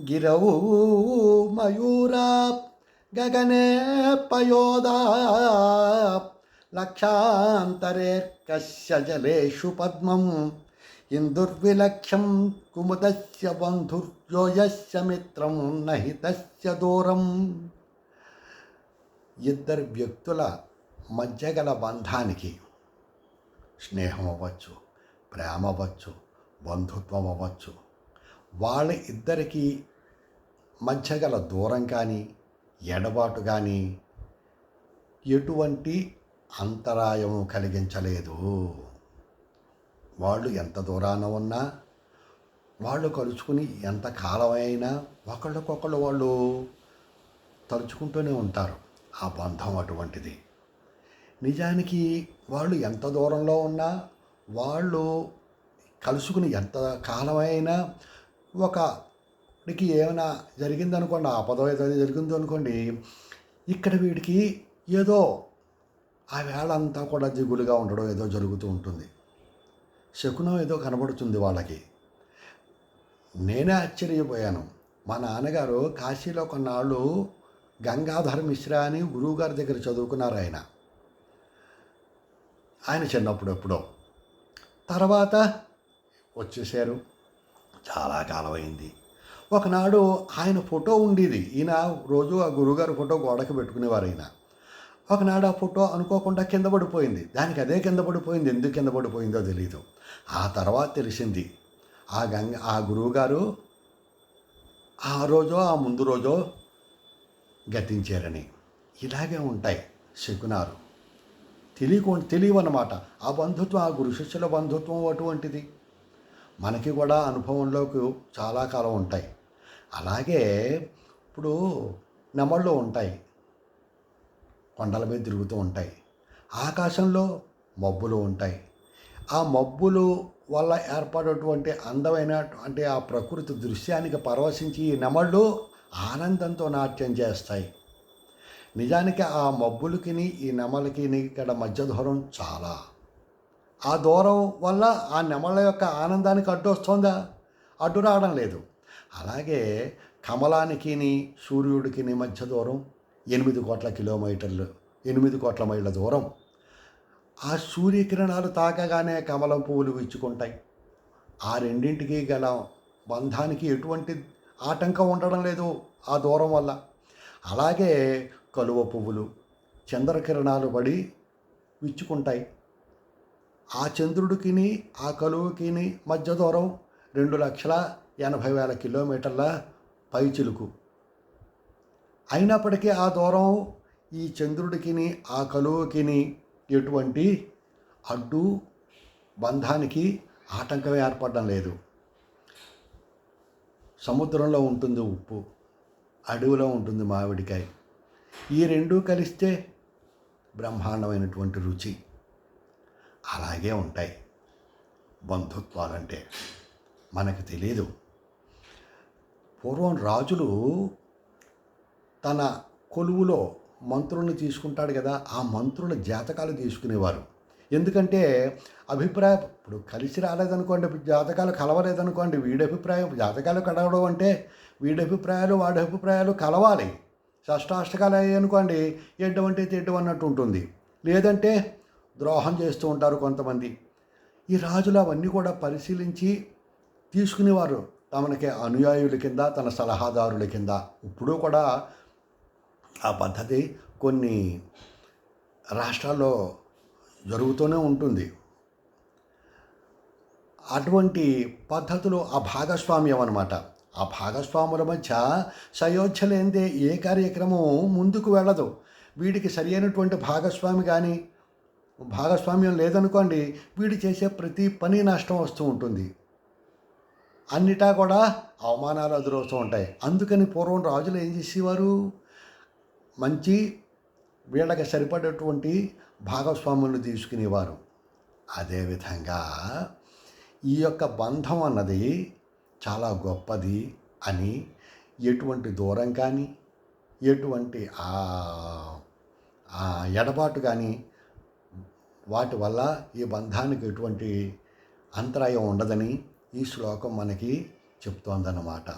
గిరవు మయూరా గగనే పయోదా లక్షాంతరేర్కస్య జలేషు పద్మం ఇందుర్విలక్ష్యం కుముదస్య బంధుర్యో యస్య మిత్రం నహి తస్య దూరం. ఇద్దరు వ్యక్తుల మధ్య గల బంధానికి స్నేహం అవ్వచ్చు, ప్రేమ అవ్వచ్చు, బంధుత్వం అవ్వచ్చు, వాళ్ళ ఇద్దరికి మధ్య గల దూరం కానీ ఎడబాటు కానీ ఎటువంటి అంతరాయం కలిగించలేదు. వాళ్ళు ఎంత దూరాన ఉన్నా, వాళ్ళు కలుసుకుని ఎంత కాలమైనా ఒకళ్ళకొకళ్ళు వాళ్ళు తలుచుకుంటూనే ఉంటారు. ఆ బంధం అటువంటిది. నిజానికి వాళ్ళు ఎంత దూరంలో ఉన్నా, వాళ్ళు కలుసుకుని ఎంత కాలమైనా, ఒకడికి ఏమైనా జరిగిందనుకోండి, ఆపద ఏదో జరిగిందో అనుకోండి, ఇక్కడ వీడికి ఏదో ఆ వేళ అంతా కూడా దిగులుగా ఉండడం ఏదో జరుగుతూ ఉంటుంది. శకునం ఏదో కనబడుతుంది వాళ్ళకి. నేనే ఆశ్చర్యపోయాను. మా నాన్నగారు కాశీలో కొన్నాళ్ళు గంగాధర మిశ్రా అని గురువుగారి దగ్గర చదువుకున్నారు. ఆయన చిన్నప్పుడు ఎప్పుడో, తర్వాత వచ్చేసారు. చాలా కాలం అయింది. ఒకనాడు ఆయన ఫోటో ఉండేది. ఈయన రోజు ఆ గురువుగారి ఫోటో గోడకి పెట్టుకునేవారు. ఒకనాడు ఆ ఫోటో అనుకోకుండా కింద పడిపోయింది. దానికి అదే కింద పడిపోయింది. ఎందుకు కింద పడిపోయిందో తెలీదు. ఆ తర్వాత తెలిసింది ఆ గురువుగారు ఆ రోజో ఆ ముందు రోజో గతించారని. ఇలాగే ఉంటాయి శకునాలు. తెలియవన్నమాట. ఆ బంధుత్వం, ఆ గురు శిష్యుల బంధుత్వం అటువంటిది. మనకి కూడా అనుభవంలోకి చాలా కాలం ఉంటాయి. అలాగే ఇప్పుడు నెమళ్ళు ఉంటాయి, కొండల మీద తిరుగుతూ ఉంటాయి. ఆకాశంలో మబ్బులు ఉంటాయి. ఆ మబ్బులు వల్ల ఏర్పడేటువంటి అందమైన అంటే ఆ ప్రకృతి దృశ్యానికి పరవశించి ఈ నెమళ్ళు ఆనందంతో నాట్యం చేస్తాయి. నిజానికి ఆ మబ్బులకి ఈ నెమలకి ఇక్కడ మధ్య దూరం చాలా. ఆ దూరం వల్ల ఆ నెమల యొక్క ఆనందానికి అడ్డు వస్తుందా? అడ్డు రావడం లేదు. అలాగే కమలానికి సూర్యుడికి మధ్య దూరం 8 కోట్ల కిలోమీటర్లు, 8 కోట్ల మైళ్ళ దూరం. ఆ సూర్యకిరణాలు తాకగానే కమలం పువ్వులు విచ్చుకుంటాయి. ఆ రెండింటికి గల బంధానికి ఎటువంటి ఆటంకం ఉండడం లేదు ఆ దూరం వల్ల. అలాగే కలువ పువ్వులు చంద్రకిరణాలు పడి విచ్చుకుంటాయి. ఆ చంద్రుడికి ఆ కలువకి మధ్య దూరం 2,80,000 కిలోమీటర్ల పైచిలుకు. అయినప్పటికీ ఆ దూరం ఈ చంద్రుడికి ఆ కలువకి ఎటువంటి అడ్డు బంధానికి ఆటంకం ఏర్పడడం లేదు. సముద్రంలో ఉంటుంది ఉప్పు, అడవిలో ఉంటుంది మామిడికాయ. ఈ రెండూ కలిస్తే బ్రహ్మాండమైనటువంటి రుచి. అలాగే ఉంటాయి బంధుత్వాలంటే. మనకు తెలీదు. పూర్వం రాజులు తన కొలువులో మంత్రుల్ని తీసుకుంటాడు కదా, ఆ మంత్రుల జాతకాలు తీసుకునేవారు. ఎందుకంటే ఇప్పుడు కలిసి రాలేదనుకోండి, జాతకాలు కలవలేదనుకోండి, వీడి అభిప్రాయం జాతకాలు కలవడం అంటే వీడి అభిప్రాయాలు వాడి అభిప్రాయాలు కలవాలి. షష్టాష్టకాలు అయ్యాయి అనుకోండి, ఎటువంటి తిట్టు అన్నట్టు ఉంటుంది. లేదంటే ద్రోహం చేస్తూ ఉంటారు కొంతమంది. ఈ రాజులు అవన్నీ కూడా పరిశీలించి తీసుకునేవారు తమకి అనుయాయుల కింద, తన సలహాదారుల కింద. ఇప్పుడు కూడా ఆ పద్ధతి కొన్ని రాష్ట్రాల్లో జరుగుతూనే ఉంటుంది. అటువంటి పద్ధతులు ఆ భాగస్వామ్యం అన్నమాట. ఆ భాగస్వాముల మధ్య సయోధ్య లేనిదే ఏ కార్యక్రమం ముందుకు వెళ్ళదు. వీడికి సరి అయినటువంటి భాగస్వామ్యం లేదనుకోండి, వీడు చేసే ప్రతి పని నష్టం వస్తూ ఉంటుంది. అన్నిటా కూడా అవమానాలు ఎదురవుతూ ఉంటాయి. అందుకని పూర్వం రాజులు ఏం చేసేవారు? మంచి వీళ్ళకి సరిపడేటువంటి భాగస్వాములను తీసుకునేవారు. అదేవిధంగా ఈ యొక్క బంధం అన్నది చాలా గొప్పది అని, ఎటువంటి దూరం కానీ ఎటువంటి ఎడబాటు కానీ వాటి వల్ల ఈ బంధానికి ఎటువంటి అంతరాయం ఉండదని ఈ శ్లోకం మనకి చెప్తోందన్నమాట.